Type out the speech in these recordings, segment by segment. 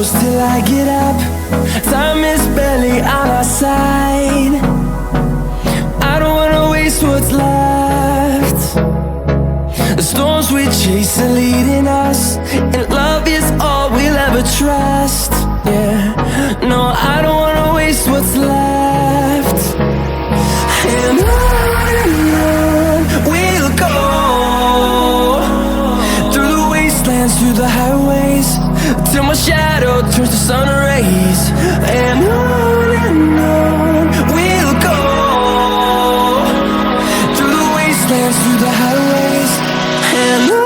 close till I get up. Time is barely on our side. I don't wanna waste what's left. The storms we chase are leading us, and love is all we'll ever trust. Yeah, no, I don't wanna waste what's left. And on we'll go, through the wastelands, through the highways, till my shadow turns to sun rays. And on we'll go, through the wastelands, through the highways, and on.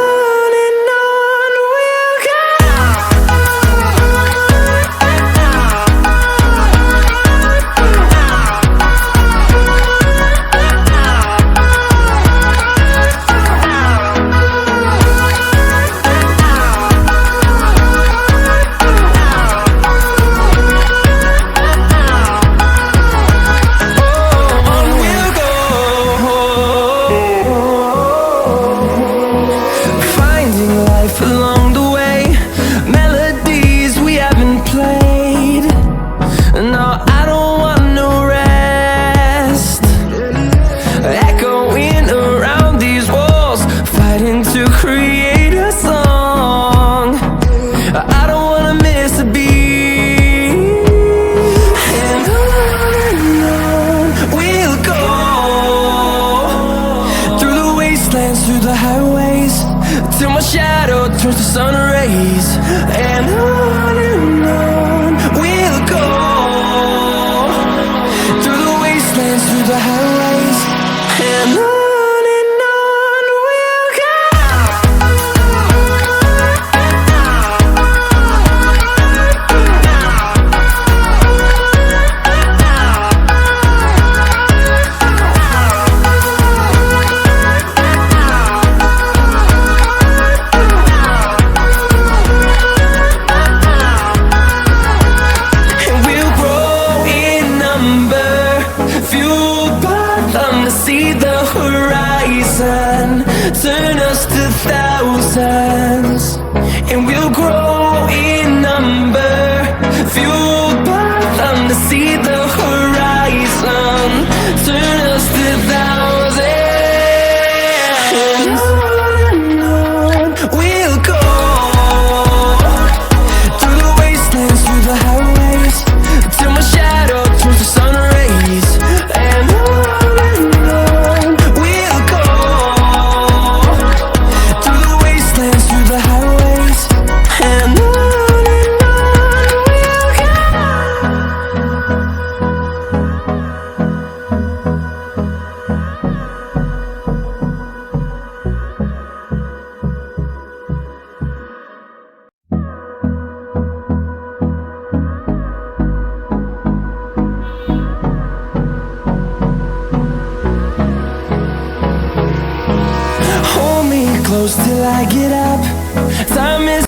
Along the way, melodies we haven't played. No, I don't want no rest. Echoing around these walls, fighting to create a song. I don't wanna miss a beat. And on we'll go, through the wastelands, through the highways, till my shadow turns to sun rays. And on we'll go, through the wastelands, through the highways, and on we'll go. See the horizon, turn us to thousands, and we'll grow in number, fueled by them to see the horizon, turn us to thousands. And on we'll go, through the wastelands, through the highways, till my shadow turns to sun rays. And close till I get up. Time is